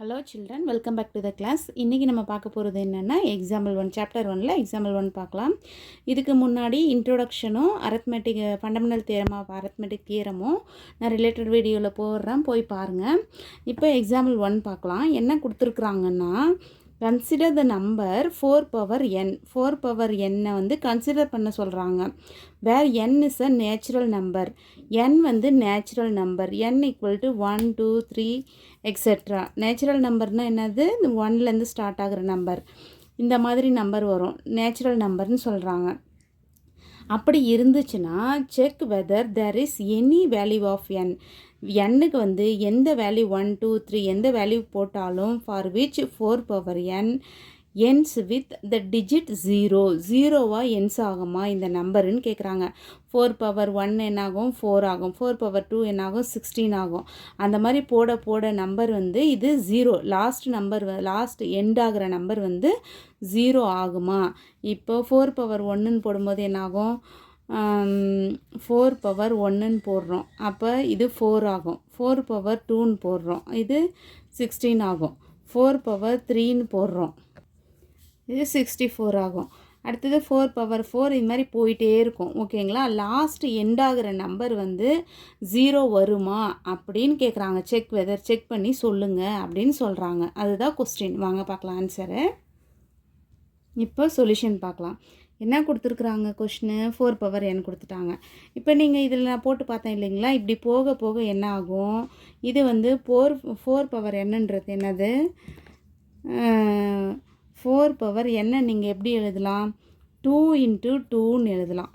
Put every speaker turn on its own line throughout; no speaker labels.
Hello children, welcome back to the class. இன்றைக்கி நம்ம பார்க்க போகிறது என்னென்னா எக்ஸாம்பிள் 1 சாப்டர் 1ல் எக்ஸாம்பிள் 1 பார்க்கலாம். இதுக்கு முன்னாடி இன்ட்ரோடக்ஷனும் arithmetic fundamental theorem of arithmetic தியரமும் நான் ரிலேட்டட் வீடியோவில் போடுறேன், போய் பாருங்கள். இப்போ எக்ஸாம்பிள் 1 பார்க்கலாம். என்ன கொடுத்துருக்குறாங்கன்னா, consider the number 4 power n. 4 power n-ஐ வந்து கன்சிடர் பண்ண சொல்கிறாங்க. Where n is a natural number. n வந்து natural number. n equal to 1 2 3 etcetera. Natural நம்பர்னால் என்னது? 1லேருந்து ஸ்டார்ட் ஆகிற நம்பர். இந்த மாதிரி நம்பர் வரும், நேச்சுரல் நம்பர்னு சொல்கிறாங்க. அப்படி இருந்துச்சுன்னா check whether there is any value of n. n-க்கு வந்து எந்த வேல்யூ 1 2 3 எந்த வேல்யூ போட்டாலும் for which 4 power n ends with the digit 0. 0வா என்ஸ் ஆகுமா இந்த நம்பருன்னு கேட்குறாங்க. 4 பவர் 1 என்னாகும்? 4 ஆகும். 4 பவர் 2 என்னாகும்? 16 ஆகும். அந்த மாதிரி போட நம்பர் வந்து இது 0. லாஸ்ட் எண்ட் ஆகிற நம்பர் வந்து 0 ஆகுமா? இப்போ 4 பவர் 1ன்னு போடும்போது என்னாகும்? 4 பவர் 1ன்னு போடுறோம், அப்போ இது 4 ஆகும். 4 பவர் 2ன்னு போடுறோம், இது 16 ஆகும். 4 பவர் 3ன்னு போடுறோம், இது 64 ஆகும். அடுத்தது 4 பவர் 4, இது மாதிரி போயிட்டே இருக்கும். ஓகேங்களா? லாஸ்ட் எண்ட் ஆகிற நம்பர் வந்து 0 வருமா அப்படின்னு கேட்குறாங்க. செக் பண்ணி சொல்லுங்கள் அப்படின்னு சொல்கிறாங்க. அதுதான் கொஸ்டின். வாங்க பார்க்கலாம் ஆன்சரு. இப்போ சொல்யூஷன் பார்க்கலாம். என்ன கொடுத்துருக்குறாங்க? கொஷினு 4 பவர் n கொடுத்துட்டாங்க. இப்போ நீங்கள் இதில் நான் போட்டு பார்த்தேன் இல்லைங்களா? இப்படி போக போக என்ன ஆகும்? இது வந்து 4 பவர் என்னன்றது என்னது? 4 பவர் என்ன நீங்கள் எப்படி எழுதலாம்? 2 இன்ட்டு 2ன்னு எழுதலாம்.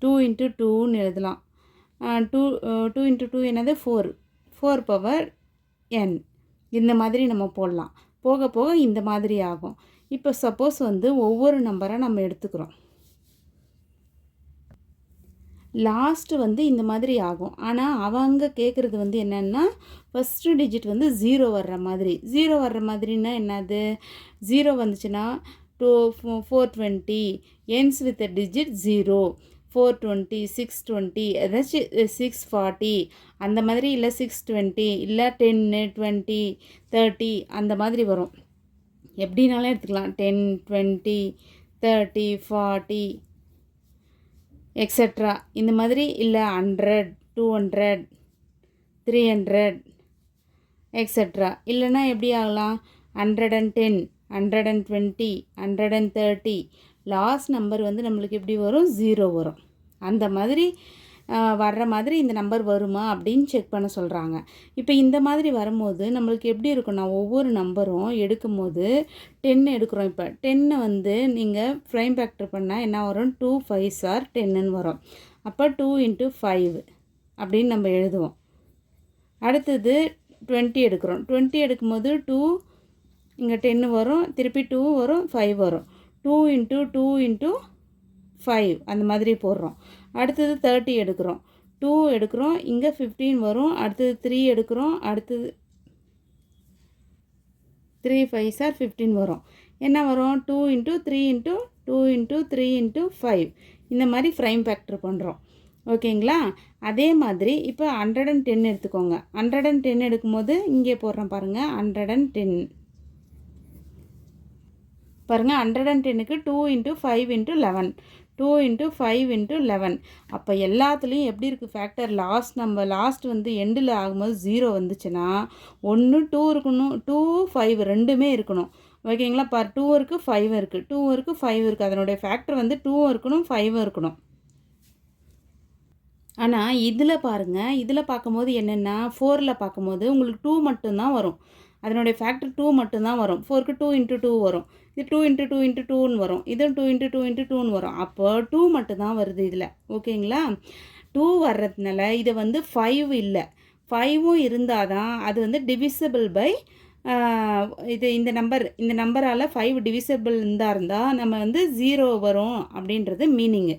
2 இன்ட்டு 2ன்னு எழுதலாம். 2 இன்ட்டு 2 என்னது? 4 பவர் n. இந்த மாதிரி நம்ம போடலாம். போக போக இந்த மாதிரி ஆகும். இப்போ சப்போஸ் வந்து ஒவ்வொரு நம்பராக நம்ம எடுத்துக்கிறோம். லாஸ்ட்டு வந்து இந்த மாதிரி ஆகும். ஆனால் அவங்க கேட்குறது வந்து என்னென்னா, ஃபஸ்ட்டு டிஜிட் வந்து 0 வர்ற மாதிரி. 0 வர்ற மாதிரின்னா என்னது? 0 வந்துச்சுன்னா 420 ends with a digit 0. 420 620 ஏதாச்சும் 640 அந்த மாதிரி, இல்லை 620 இல்லை 10 20 30 அந்த மாதிரி வரும். எப்படினாலும் எடுத்துக்கலாம். 10 20 30 40 எக்ஸெட்ரா இந்த மாதிரி, இல்லை 100 200 300 எக்ஸெட்ரா. இல்லைன்னா எப்படி ஆகலாம்? 110 120 130. லாஸ்ட் நம்பர் வந்து நம்மளுக்கு எப்படி வரும்? 0 வரும். அந்த மாதிரி வர்ற மாதிரி இந்த நம்பர் வருமா அப்படின்னு செக் பண்ண சொல்கிறாங்க. இப்போ இந்த மாதிரி வரும்போது நம்மளுக்கு எப்படி இருக்குன்னா, ஒவ்வொரு நம்பரும் எடுக்கும்போது 10 எடுக்கிறோம். இப்போ 10 வந்து நீங்கள் ப்ரைம் ஃபேக்டர் பண்ணால் என்ன வரும்? 2 5s are 10ன்னு வரும். அப்போ 2 இன்ட்டு 5 அப்படின்னு நம்ம எழுதுவோம். அடுத்தது 20 எடுக்கிறோம். 20 எடுக்கும்போது 2 இங்கே 10 வரும், திருப்பி 2 வரும், 5 வரும். 2 இன்ட்டு 2 இன்ட்டு 5 அந்த மாதிரி போடுறோம். அடுத்தது 30 எடுக்கிறோம். 2 எடுக்கிறோம், இங்கே 15 வரும். அடுத்தது 3 எடுக்கிறோம், அடுத்தது 3 5s are 15 வரும். என்ன வரும்? 2 இன்ட்டு 3 இன்ட்டு 2 இன்ட்டு 3 இன்ட்டு 5 இந்த மாதிரி ப்ரைம் ஃபேக்டர் பண்ணுறோம். ஓகேங்களா? அதே மாதிரி இப்போ 110 எடுத்துக்கோங்க. 110 எடுக்கும்போது இங்கே போடுறோம் பாருங்கள், 110 பாருங்கள். 110க்கு 2 இன்ட்டு 5 இன்ட்டு 11 2 இன்ட்டு 5 இன்ட்டு 11. அப்போ எல்லாத்துலேயும் எப்படி இருக்குது ஃபேக்டர்? லாஸ்ட் வந்து எண்டில் ஆகும்போது 0 வந்துச்சுன்னா 1 2 இருக்கணும், 2 5 ரெண்டுமே இருக்கணும். ஓகேங்களா? 2 இருக்குது 5 இருக்குது, 2 இருக்குது 5 இருக்குது. அதனுடைய ஃபேக்டர் வந்து 2 இருக்கணும் 5 இருக்கணும். ஆனால் இதில் பாருங்கள், இதில் பார்க்கும்போது என்னென்னா, 4ல் பார்க்கும்போது உங்களுக்கு 2 மட்டும்தான் வரும். அதனுடைய ஃபேக்டர் 2 மட்டும்தான் வரும். 4க்கு 2 இன்ட்டு 2 வரும். இது 2 இன்ட்டு 2 இன்ட்டு 2ன்னு வரும். இதுவும் 2 இன்ட்டு 2 இன்ட்டு 2ன்னு வரும். அப்போ 2 மட்டும்தான் வருது இதில். ஓகேங்களா? 2 வர்றதுனால இதை வந்து 5 இல்லை. 5ம் இருந்தால் தான் அது வந்து டிவிசிபிள் பை இந்த நம்பரால் 5 டிவிசிபிள் இருந்தால் நம்ம வந்து 0 வரும் அப்படின்றது மீனிங்கு.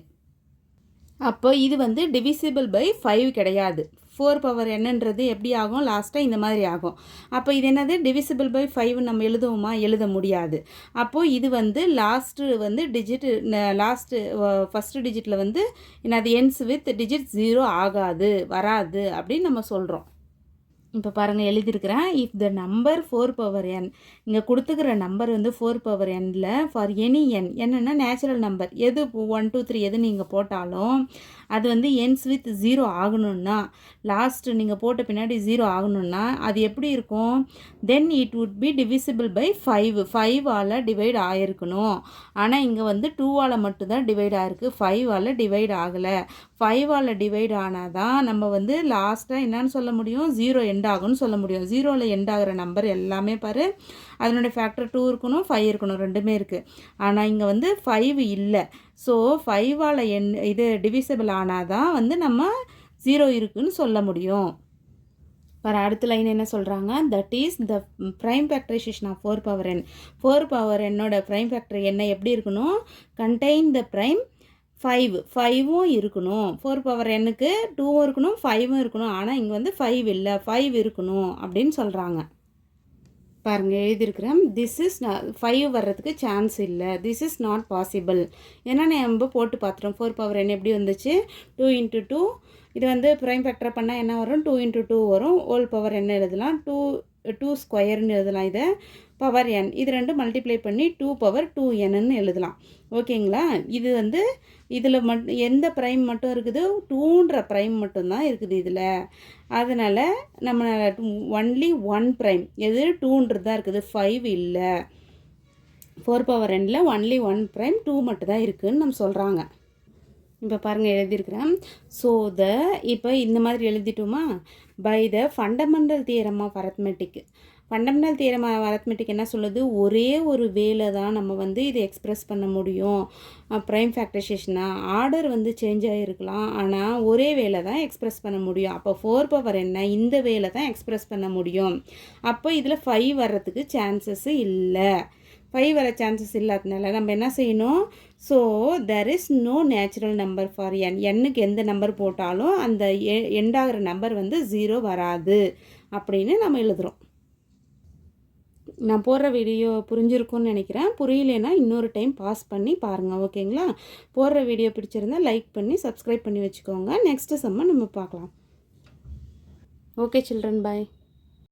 அப்போ இது வந்து டிவிசிபிள் பை 5 கிடையாது. 4 பவர் என்னன்றது எப்படி ஆகும்? லாஸ்ட்டாக இந்த மாதிரி ஆகும். அப்போ இது என்னது? டிவிசிபிள் பை 5 நம்ம எழுதுவோமா? எழுத முடியாது. அப்போது இது வந்து லாஸ்ட்டு வந்து ஃபஸ்ட்டு டிஜிட்டில் வந்து என்னது? எண்ட்ஸ் வித் டிஜிட் 0 ஆகாது, வராது அப்படின்னு நம்ம சொல்கிறோம். இப்போ பாருங்கள் எழுதியிருக்கிறேன். If the number 4 power n, இங்கே கொடுத்துக்கிற நம்பர் வந்து 4 பவர் nல ஃபார் எனி n, என்னென்னா நேச்சுரல் நம்பர் எது 1 2 3 எது நீங்கள் போட்டாலும் அது வந்து ends with 0 ஆகணும்னா, லாஸ்ட்டு நீங்கள் போட்ட பின்னாடி 0 ஆகணும்னா அது எப்படி இருக்கும்? Then it would be divisible by 5. 5ஆல் டிவைட் ஆகிருக்கணும். ஆனால் இங்கே வந்து 2ஆல் மட்டும்தான் டிவைட் ஆகிருக்கு, 5ஆல் டிவைட் ஆகலை. 5ஆல் டிவைட் ஆனால் தான் நம்ம வந்து லாஸ்ட்டாக என்னன்னு சொல்ல முடியும்? 0 எண்ட் ஆகும்னு சொல்ல முடியும். 0ல் எண்ட் ஆகிற நம்பர் எல்லாமே பாரு, அதனுடைய ஃபேக்டர் 2 இருக்கணும், 5 இருக்கணும், ரெண்டுமே இருக்குது. ஆனால் இங்கே வந்து 5 இல்லை. ஸோ 5ஆல் இது டிவிசிபிள் ஆனால் தான் வந்து நம்ம 0 இருக்குதுன்னு சொல்ல முடியும். வர அடுத்த லைன் என்ன சொல்கிறாங்க? That is the prime factorisation of 4 power n. 4 power என்னோட ப்ரைம் ஃபேக்டர் என்ன எப்படி இருக்கணும்? Contain the prime 5. 5ம் இருக்கணும். 4 பவர் nக்கு 2ம் இருக்கணும், 5ம் இருக்கணும். ஆனால் இங்கே வந்து 5 இல்லை, 5 இருக்கணும் அப்படின்னு சொல்கிறாங்க. பாருங்கள் எழுதியிருக்கிறேன். திஸ் இஸ் 5 வர்றதுக்கு சான்ஸ் இல்லை, திஸ் இஸ் நாட் பாசிபிள். ஏன்னா நம்ம போட்டு பார்த்துட்டோம். 4 பவர் n எப்படி வந்துச்சு? 2 × 2. இது வந்து ப்ரைம் ஃபேக்டரை பண்ணால் என்ன வரும்? 2 × 2 வரும். ஹோல் பவர் n எழுதலாம், 2 ஸ்கொயர்னு எழுதலாம். இதை பவர் n இது ரெண்டும் மல்டிப்ளை பண்ணி 2 பவர் 2nன்னு எழுதலாம். ஓகேங்களா? இது வந்து இதில் எந்த ப்ரைம் மட்டும் இருக்குது? 2ன்ற ப்ரைம் மட்டும்தான் இருக்குது இதில். அதனால் நம்ம ஒன்லி 1 ப்ரைம் எது? 2ன்றது தான் இருக்குது, 5 இல்லை. 4 பவர் nல ஒன்லி 1 ப்ரைம் 2 மட்டும் தான் இருக்குதுன்னு நம்ம சொல்கிறாங்க. இப்போ பாருங்கள் எழுதியிருக்கிறேன். ஸோ இப்போ இந்த மாதிரி எழுதிட்டோமா? By the fundamental theorem of arithmetic. Fundamental theorem of arithmetic என்ன சொல்லுது? ஒரே ஒரு வேலை தான் நம்ம வந்து இதை எக்ஸ்ப்ரெஸ் பண்ண முடியும். ப்ரைம் ஃபேக்டரைசேஷனாக ஆர்டர் வந்து சேஞ்ச் ஆகிருக்கலாம், ஆனால் ஒரே வேலை தான் எக்ஸ்ப்ரெஸ் பண்ண முடியும். அப்போ 4 பவர் என்ன இந்த வேலை தான் எக்ஸ்ப்ரெஸ் பண்ண முடியும். அப்போ இதில் 5 வர்றதுக்கு சான்சஸ் இல்லை. 5 வர சான்சஸ் இல்லாததுனால நம்ம என்ன செய்யணும்? So there is no natural number for n. என்னுக்கு எந்த நம்பர் போட்டாலும் அந்த எண்டாகிற நம்பர் வந்து 0 வராது அப்படின்னு நம்ம எழுதுகிறோம். நான் போடுற வீடியோ புரிஞ்சிருக்கும்னு நினைக்கிறேன். புரியலைன்னா இன்னொரு டைம் பாஸ் பண்ணி பாருங்கள். ஓகேங்களா? போடுற வீடியோ பிடிச்சிருந்தா லைக் பண்ணி சப்ஸ்கிரைப் பண்ணி வச்சுக்கோங்க. நெக்ஸ்ட்டு சம்ம நம்ம பார்க்கலாம். ஓகே சில்ட்ரன், பாய்.